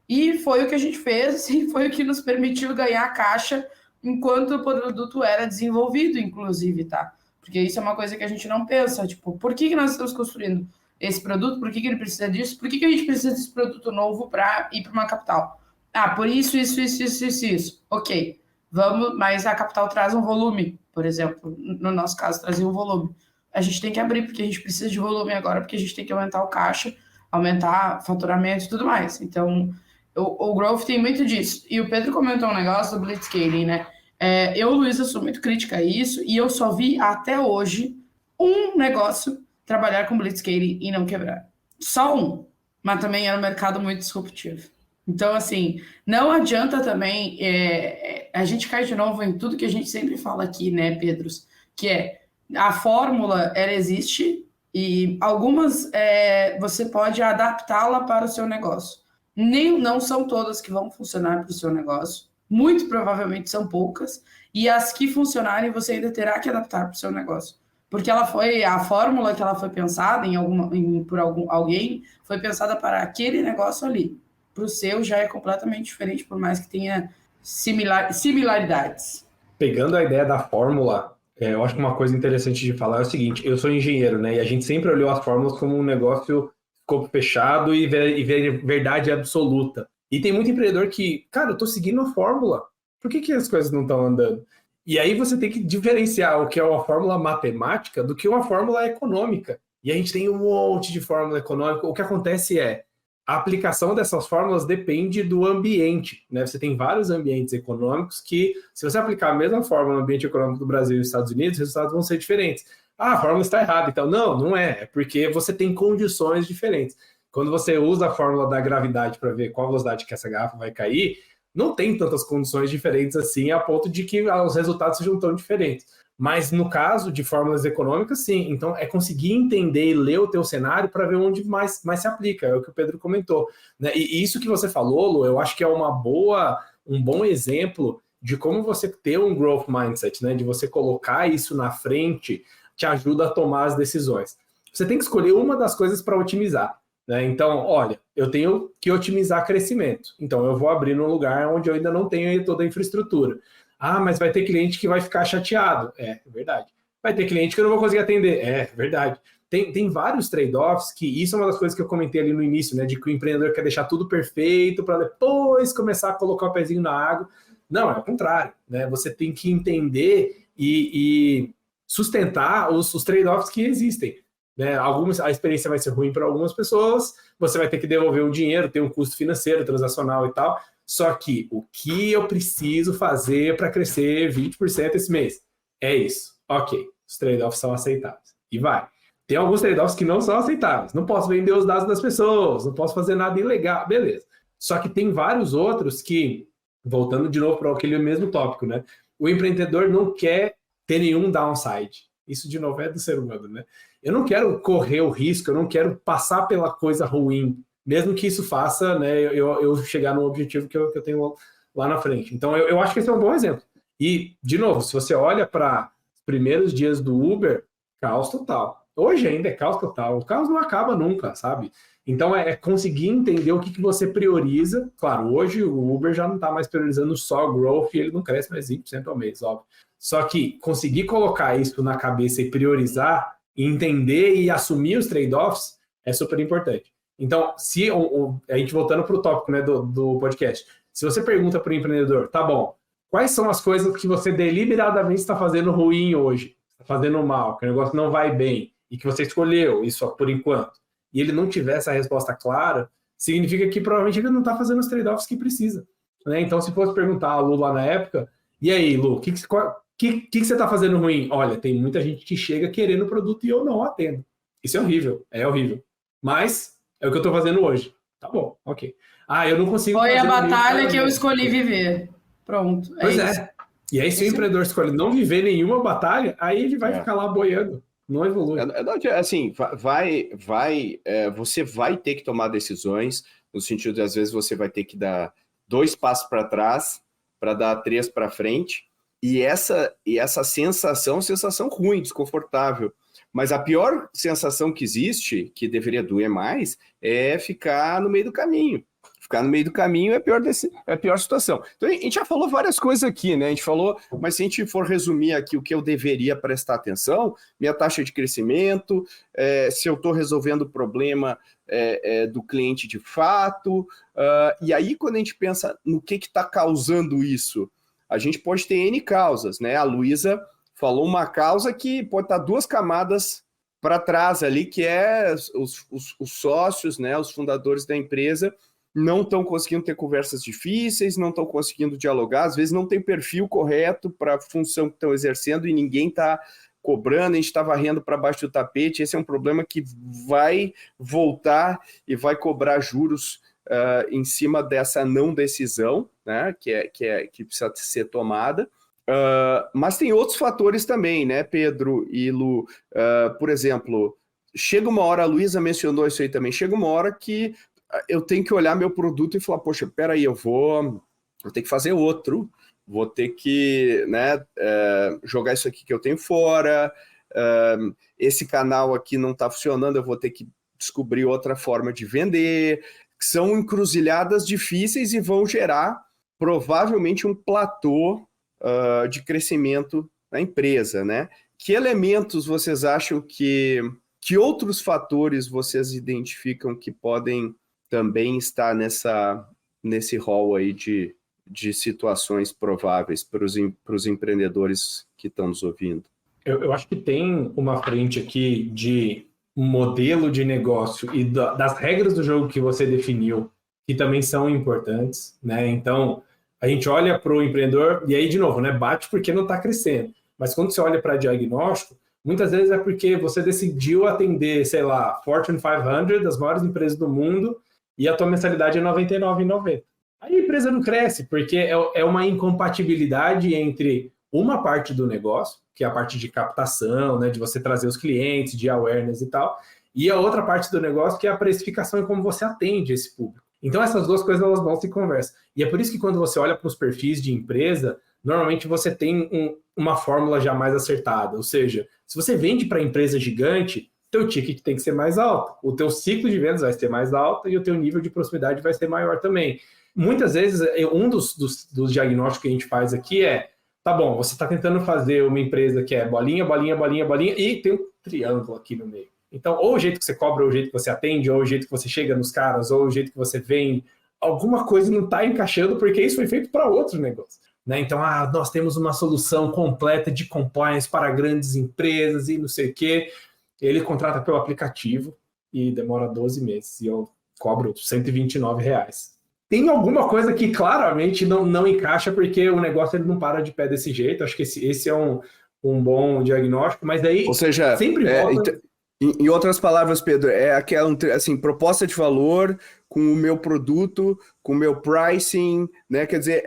E foi o que a gente fez, e foi o que nos permitiu ganhar caixa enquanto o produto era desenvolvido, inclusive, tá? Porque isso é uma coisa que a gente não pensa, tipo, por que nós estamos construindo esse produto? Por que ele precisa disso? Por que a gente precisa desse produto novo para ir para uma capital? Por isso. Ok, vamos, mas a capital traz um volume, por exemplo, no nosso caso, trazia um volume. A gente tem que abrir, porque a gente precisa de volume agora, porque a gente tem que aumentar o caixa, aumentar faturamento e tudo mais. Então, o growth tem muito disso. E o Pedro comentou um negócio do blitzscaling, né? Eu, Luísa, sou muito crítica a isso, e eu só vi até hoje um negócio trabalhar com blitzscaling e não quebrar. Só um. Mas também era um mercado muito disruptivo. Então, assim, não adianta também... a gente cai de novo em tudo que a gente sempre fala aqui, né, Pedros? Que a fórmula, ela existe, e algumas você pode adaptá-la para o seu negócio. Não são todas que vão funcionar para o seu negócio. Muito provavelmente são poucas. E as que funcionarem, você ainda terá que adaptar para o seu negócio. Porque a fórmula que ela foi pensada por alguém foi pensada para aquele negócio ali. Para o seu já é completamente diferente, por mais que tenha similaridades. Pegando a ideia da fórmula, eu acho que uma coisa interessante de falar é o seguinte: eu sou engenheiro, né? E a gente sempre olhou as fórmulas como um negócio escopo fechado e verdade absoluta. E tem muito empreendedor que, cara, eu tô seguindo a fórmula. Por que as coisas não estão andando? E aí você tem que diferenciar o que é uma fórmula matemática do que uma fórmula econômica. E a gente tem um monte de fórmula econômica. O que acontece a aplicação dessas fórmulas depende do ambiente, né? Você tem vários ambientes econômicos que, se você aplicar a mesma fórmula no ambiente econômico do Brasil e dos Estados Unidos, os resultados vão ser diferentes. A fórmula está errada. Então, não é. É porque você tem condições diferentes. Quando você usa a fórmula da gravidade para ver qual velocidade que essa garrafa vai cair, não tem tantas condições diferentes assim, a ponto de que os resultados sejam tão diferentes. Mas no caso de fórmulas econômicas, sim. Então, é conseguir entender e ler o teu cenário para ver onde mais se aplica. É o que o Pedro comentou, né? E isso que você falou, Lu, eu acho que é um bom exemplo de como você ter um growth mindset, né? De você colocar isso na frente, te ajuda a tomar as decisões. Você tem que escolher uma das coisas para otimizar, né? Então, olha, eu tenho que otimizar crescimento. Então, eu vou abrir num lugar onde eu ainda não tenho toda a infraestrutura. Mas vai ter cliente que vai ficar chateado. É verdade. Vai ter cliente que eu não vou conseguir atender. É verdade. Tem vários trade-offs, que isso é uma das coisas que eu comentei ali no início, né? De que o empreendedor quer deixar tudo perfeito para depois começar a colocar o pezinho na água. Não, é o contrário, né? Você tem que entender e sustentar os trade-offs que existem, né? A experiência vai ser ruim para algumas pessoas, você vai ter que devolver o dinheiro, tem um custo financeiro, transacional e tal. Só que o que eu preciso fazer para crescer 20% esse mês? É isso. Ok, os trade-offs são aceitáveis. E vai. Tem alguns trade-offs que não são aceitáveis. Não posso vender os dados das pessoas, não posso fazer nada ilegal. Beleza. Só que tem vários outros que, voltando de novo para aquele mesmo tópico, né? O empreendedor não quer ter nenhum downside. Isso, de novo, é do ser humano, né? Eu não quero correr o risco, eu não quero passar pela coisa ruim, mesmo que isso faça, né, eu chegar no objetivo que eu tenho lá na frente. Então, eu acho que esse é um bom exemplo. E, de novo, se você olha para os primeiros dias do Uber, caos total. Hoje ainda é caos total. O caos não acaba nunca, sabe? Então, é conseguir entender o que você prioriza. Claro, hoje o Uber já não está mais priorizando só growth e ele não cresce mais 20% ao mês, óbvio. Só que conseguir colocar isso na cabeça e priorizar, e entender e assumir os trade-offs é super importante. Então, se a gente voltando para o tópico, né, do podcast, se você pergunta para o empreendedor, tá bom, quais são as coisas que você deliberadamente está fazendo ruim hoje, está fazendo mal, que o negócio não vai bem, e que você escolheu isso por enquanto, e ele não tiver essa resposta clara, significa que provavelmente ele não está fazendo os trade-offs que precisa. Né? Então, se fosse perguntar a Lu lá na época, e aí, Lu, o que você está fazendo ruim? Olha, tem muita gente que chega querendo o produto e eu não atendo. Isso é horrível. Mas é o que eu estou fazendo hoje. Tá bom, ok. Eu não consigo... Foi a batalha que eu escolhi viver. Pronto, pois é. E aí, se o empreendedor escolhe não viver nenhuma batalha, aí ele vai ficar lá boiando. Não evolui. Assim, você vai ter que tomar decisões, no sentido de, às vezes, você vai ter que dar 2 passos para trás para dar 3 para frente, e essa sensação ruim, desconfortável. Mas a pior sensação que existe, que deveria doer mais, é ficar no meio do caminho. Ficar no meio do caminho é a pior situação. Então, a gente já falou várias coisas aqui, né? A gente falou, mas se a gente for resumir aqui o que eu deveria prestar atenção, minha taxa de crescimento, se eu estou resolvendo o problema do cliente de fato, e aí quando a gente pensa no que está causando isso, a gente pode ter N causas, né? A Luísa falou uma causa que pode estar 2 camadas para trás ali, que é os sócios, né? Os fundadores da empresa, não estão conseguindo ter conversas difíceis, não estão conseguindo dialogar, às vezes não tem perfil correto para a função que estão exercendo e ninguém está cobrando, a gente está varrendo para baixo do tapete. Esse é um problema que vai voltar e vai cobrar juros em cima dessa não decisão, né, que precisa ser tomada. Mas tem outros fatores também, né, Pedro e Lu? Por exemplo, chega uma hora, a Luísa mencionou isso aí também, chega uma hora que eu tenho que olhar meu produto e falar, poxa, peraí, eu vou ter que fazer outro, vou ter que, né, jogar isso aqui que eu tenho fora, esse canal aqui não está funcionando, eu vou ter que descobrir outra forma de vender. São encruzilhadas difíceis e vão gerar provavelmente um platô de crescimento na empresa, né? Que elementos vocês acham que outros fatores vocês identificam que podem também está nesse rol aí de situações prováveis para os empreendedores que estão nos ouvindo? Eu acho que tem uma frente aqui de um modelo de negócio e das regras do jogo que você definiu, que também são importantes, né? Então, a gente olha para o empreendedor, e aí, de novo, né, bate porque não está crescendo. Mas quando você olha para diagnóstico, muitas vezes é porque você decidiu atender, sei lá, Fortune 500, das maiores empresas do mundo, e a tua mensalidade é R$ 99,90. Aí a empresa não cresce, porque é uma incompatibilidade entre uma parte do negócio, que é a parte de captação, né, de você trazer os clientes, de awareness e tal, e a outra parte do negócio, que é a precificação e como você atende esse público. Então essas duas coisas elas não se conversam. E é por isso que quando você olha para os perfis de empresa, normalmente você tem uma fórmula já mais acertada. Ou seja, se você vende para empresa gigante, teu ticket tem que ser mais alto, o teu ciclo de vendas vai ser mais alto e o teu nível de proximidade vai ser maior também. Muitas vezes, um dos diagnósticos que a gente faz aqui tá bom, você está tentando fazer uma empresa que é bolinha, bolinha, bolinha, bolinha, e tem um triângulo aqui no meio. Então, ou o jeito que você cobra, ou o jeito que você atende, ou o jeito que você chega nos caras, ou o jeito que você vende, alguma coisa não está encaixando porque isso foi feito para outro negócio. Né? Então, nós temos uma solução completa de compliance para grandes empresas e não sei o quê. Ele contrata pelo aplicativo e demora 12 meses e eu cobro R$ 129. Tem alguma coisa que claramente não encaixa porque o negócio ele não para de pé desse jeito. Acho que esse é um bom diagnóstico, mas daí ou seja, sempre volta... Em outras palavras, Pedro, é aquela assim, proposta de valor com o meu produto, com o meu pricing, né? Quer dizer,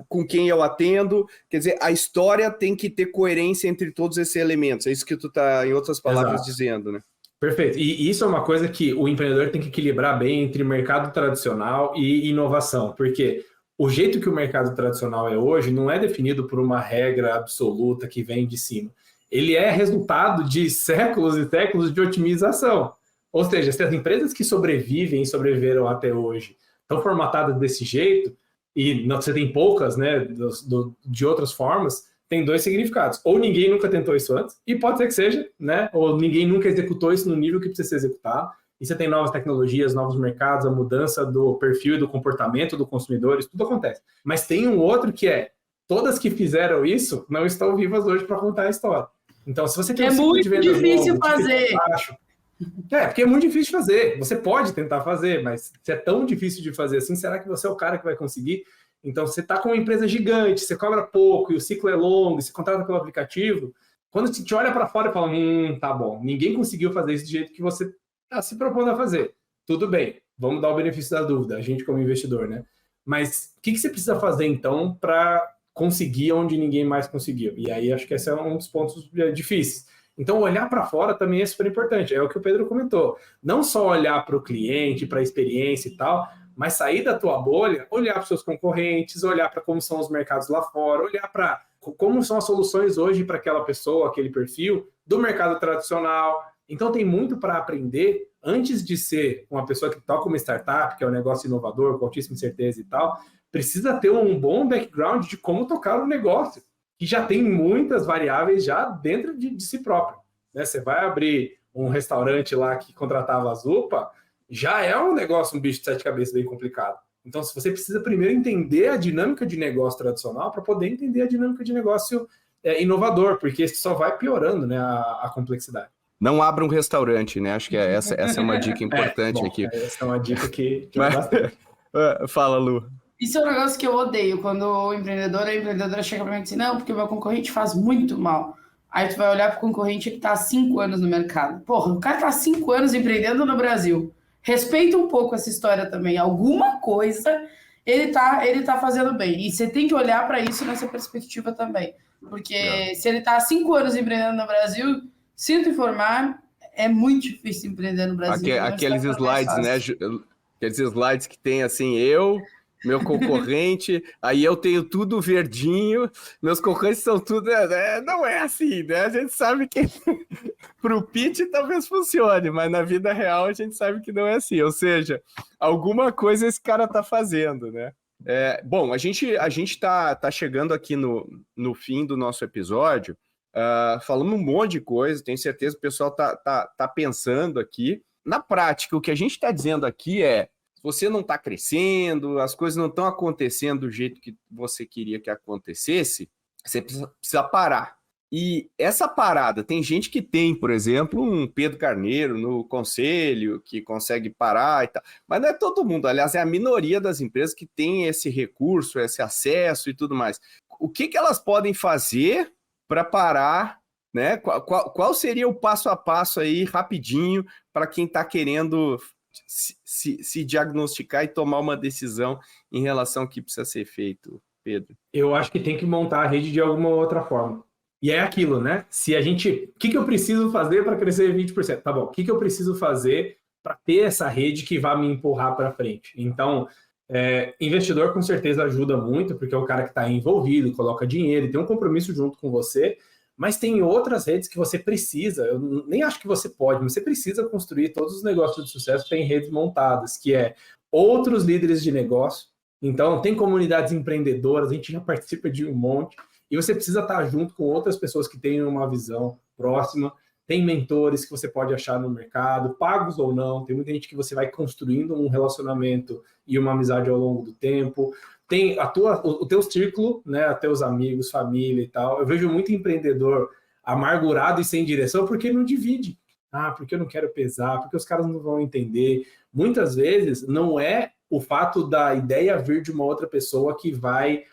com quem eu atendo, quer dizer, a história tem que ter coerência entre todos esses elementos. É isso que tu está, em outras palavras, dizendo, né? Perfeito. E isso é uma coisa que o empreendedor tem que equilibrar bem entre mercado tradicional e inovação, porque o jeito que o mercado tradicional é hoje não é definido por uma regra absoluta que vem de cima. Ele é resultado de séculos e séculos de otimização. Ou seja, se as empresas que sobrevivem e sobreviveram até hoje estão formatadas desse jeito, e você tem poucas, né, de outras formas, tem dois significados. Ou ninguém nunca tentou isso antes, e pode ser que seja, né? Ou ninguém nunca executou isso no nível que precisa ser executado. E você tem novas tecnologias, novos mercados, a mudança do perfil e do comportamento do consumidor, isso tudo acontece. Mas tem um outro que é, todas que fizeram isso não estão vivas hoje para contar a história. Então, se você tem um ciclo de vendas difícil longo, fazer. Baixo, porque é muito difícil de fazer. Você pode tentar fazer, mas se é tão difícil de fazer assim, será que você é o cara que vai conseguir? Então, você está com uma empresa gigante, você cobra pouco e o ciclo é longo, você contrata pelo aplicativo, quando você te olha para fora e fala, tá bom, ninguém conseguiu fazer isso do jeito que você está se propondo a fazer. Tudo bem, vamos dar o benefício da dúvida, a gente como investidor, né? Mas o que você precisa fazer, então, para conseguir onde ninguém mais conseguiu? E aí, acho que esse é um dos pontos difíceis. Então, olhar para fora também é super importante. É o que o Pedro comentou. Não só olhar para o cliente, para a experiência e tal, mas sair da tua bolha, olhar para os seus concorrentes, olhar para como são os mercados lá fora, olhar para como são as soluções hoje para aquela pessoa, aquele perfil, do mercado tradicional. Então, tem muito para aprender antes de ser uma pessoa que toca uma startup, que é um negócio inovador, com altíssima certeza e tal. Precisa ter um bom background de como tocar o negócio, que já tem muitas variáveis já dentro de si próprio. Né? Você vai abrir um restaurante lá que contratava a Zupa, já é um negócio, um bicho de sete cabeças bem complicado. Então, se você precisa primeiro entender a dinâmica de negócio tradicional para poder entender a dinâmica de negócio inovador, porque isso só vai piorando, né, a complexidade. Não abra um restaurante, né? Acho que essa é uma dica importante aqui. Essa é uma dica que eu bastante. Fala, Lu. Isso é um negócio que eu odeio, quando o empreendedor, a empreendedora chega para mim e diz, não, porque o meu concorrente faz muito mal. Aí tu vai olhar para o concorrente que está há 5 anos no mercado. Porra, o cara está há 5 anos empreendendo no Brasil. Respeita um pouco essa história também. Alguma coisa ele tá fazendo bem. E você tem que olhar para isso nessa perspectiva também. Porque se ele está há 5 anos empreendendo no Brasil, sinto informar, é muito difícil empreender no Brasil. Aqueles slides, né? Aqueles slides que tem assim, meu concorrente, aí eu tenho tudo verdinho, meus concorrentes são tudo... não é assim, né? A gente sabe que para o pitch talvez funcione, mas na vida real a gente sabe que não é assim. Ou seja, alguma coisa esse cara tá fazendo, né? Bom, a gente tá chegando aqui no fim do nosso episódio, falando um monte de coisa, tenho certeza que o pessoal tá pensando aqui. Na prática, o que a gente está dizendo aqui é, você não está crescendo, as coisas não estão acontecendo do jeito que você queria que acontecesse, você precisa parar. E essa parada, tem gente que tem, por exemplo, um Pedro Carneiro no conselho, que consegue parar e tal, mas não é todo mundo, aliás, é a minoria das empresas que tem esse recurso, esse acesso e tudo mais. O que elas podem fazer para parar, né? Qual seria o passo a passo aí, rapidinho, para quem está querendo se diagnosticar e tomar uma decisão em relação ao que precisa ser feito, Pedro? Eu acho que tem que montar a rede de alguma outra forma. E é aquilo, né? Se a gente... O que eu preciso fazer para crescer 20%? Tá bom, o que eu preciso fazer para ter essa rede que vai me empurrar para frente? Então, investidor com certeza ajuda muito, porque é o cara que está envolvido, coloca dinheiro, tem um compromisso junto com você, mas tem outras redes que você precisa, eu nem acho que você pode, mas você precisa construir todos os negócios de sucesso, tem redes montadas, que é outros líderes de negócio. Então, tem comunidades empreendedoras, a gente já participa de um monte, e você precisa estar junto com outras pessoas que tenham uma visão próxima. Tem mentores que você pode achar no mercado, pagos ou não. Tem muita gente que você vai construindo um relacionamento e uma amizade ao longo do tempo. Tem o teu círculo, né, teus amigos, família e tal. Eu vejo muito empreendedor amargurado e sem direção porque não divide. Porque eu não quero pesar, porque os caras não vão entender. Muitas vezes não é o fato da ideia vir de uma outra pessoa que vai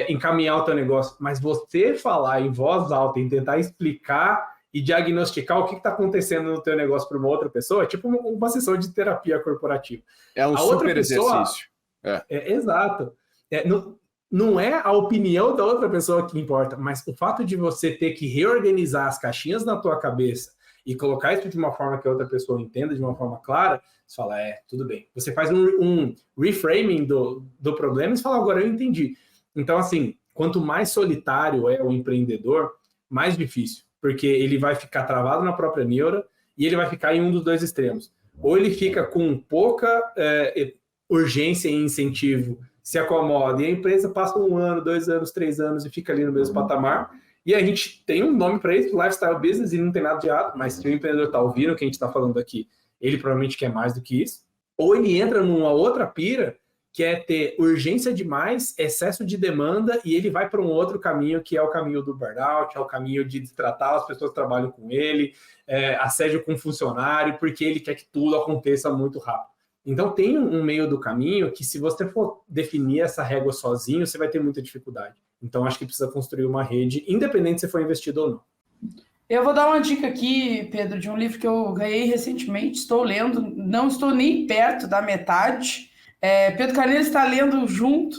encaminhar o teu negócio, mas você falar em voz alta e tentar explicar e diagnosticar o que está acontecendo no teu negócio para uma outra pessoa, é tipo uma sessão de terapia corporativa. É um super exercício. Exato. Não é a opinião da outra pessoa que importa, mas o fato de você ter que reorganizar as caixinhas na tua cabeça e colocar isso de uma forma que a outra pessoa entenda de uma forma clara, você fala, tudo bem. Você faz um reframing do problema e você fala, agora eu entendi. Então, assim, quanto mais solitário é o empreendedor, mais difícil, porque ele vai ficar travado na própria neura e ele vai ficar em um dos dois extremos. ou ele fica com pouca urgência e incentivo, se acomoda, e a empresa passa 1 ano, 2 anos, 3 anos e fica ali no mesmo patamar. E a gente tem um nome para isso, lifestyle business, e não tem nada de errado, mas se o empreendedor está ouvindo o que a gente está falando aqui, ele provavelmente quer mais do que isso. Ou ele entra numa outra pira, que é ter urgência demais, excesso de demanda, e ele vai para um outro caminho, que é o caminho do burnout, é o caminho de tratar as pessoas que trabalham com ele, assédio com funcionário, porque ele quer que tudo aconteça muito rápido. Então tem um meio do caminho que, se você for definir essa régua sozinho, você vai ter muita dificuldade. Então acho que precisa construir uma rede, independente se for investido ou não. Eu vou dar uma dica aqui, Pedro, de um livro que eu ganhei recentemente, estou lendo, não estou nem perto da metade. Pedro Carneiro está lendo junto,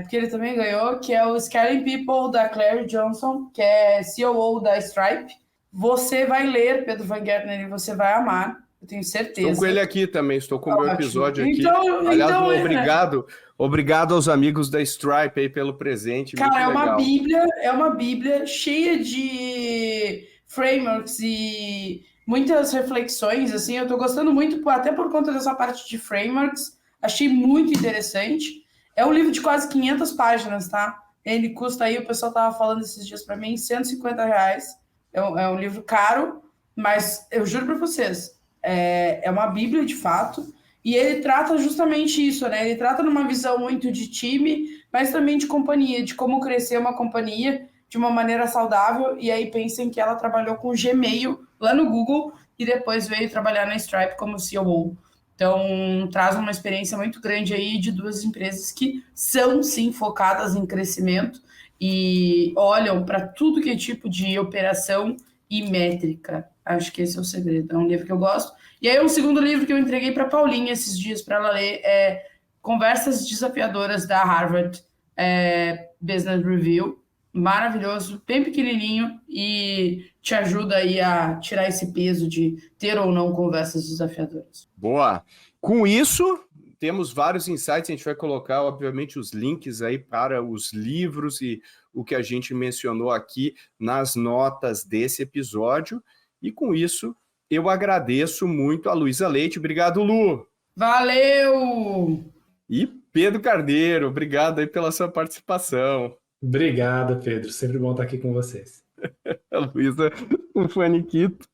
porque ele também ganhou, que é o Scaling People, da Claire Johnson, que é COO da Stripe. Você vai ler, Pedro Van Gertner, e você vai amar. Eu tenho certeza. Estou com ele aqui também, estou com o meu episódio aqui. Então, obrigado aos amigos da Stripe aí pelo presente. Cara, é uma bíblia cheia de frameworks e muitas reflexões, assim. Eu estou gostando muito, até por conta dessa parte de frameworks. Achei muito interessante. É um livro de quase 500 páginas, tá? Ele custa aí, o pessoal estava falando esses dias para mim, R$150. É um livro caro, mas eu juro para vocês, é uma bíblia de fato, e ele trata justamente isso, né? Ele trata numa visão muito de time, mas também de companhia, de como crescer uma companhia de uma maneira saudável. E aí pensem que ela trabalhou com Gmail lá no Google e depois veio trabalhar na Stripe como COO. Então, traz uma experiência muito grande aí de duas empresas que são, sim, focadas em crescimento e olham para tudo que é tipo de operação e métrica. Acho que esse é o segredo. É um livro que eu gosto. E aí, um segundo livro que eu entreguei para Paulinha esses dias para ela ler é Conversas Desafiadoras, da Harvard Business Review. Maravilhoso, bem pequenininho, e te ajuda aí a tirar esse peso de ter ou não conversas desafiadoras. Boa! Com isso, temos vários insights. A gente vai colocar, obviamente, os links aí para os livros e o que a gente mencionou aqui nas notas desse episódio. E com isso, eu agradeço muito a Luísa Leite. Obrigado, Lu! Valeu! E Pedro Carneiro, obrigado aí pela sua participação. Obrigado, Pedro. Sempre bom estar aqui com vocês. A Luísa, um faniquito.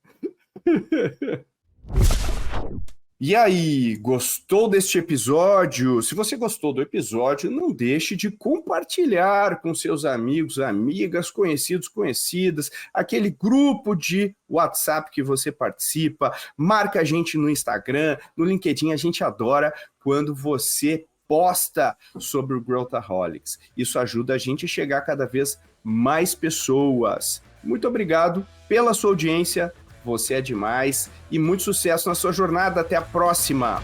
E aí, gostou deste episódio? Se você gostou do episódio, não deixe de compartilhar com seus amigos, amigas, conhecidos, conhecidas, aquele grupo de WhatsApp que você participa. Marca a gente no Instagram, no LinkedIn. A gente adora quando você posta sobre o Growthaholics. Isso ajuda a gente a chegar a cada vez mais pessoas. Muito obrigado pela sua audiência. Você é demais e muito sucesso na sua jornada. Até a próxima!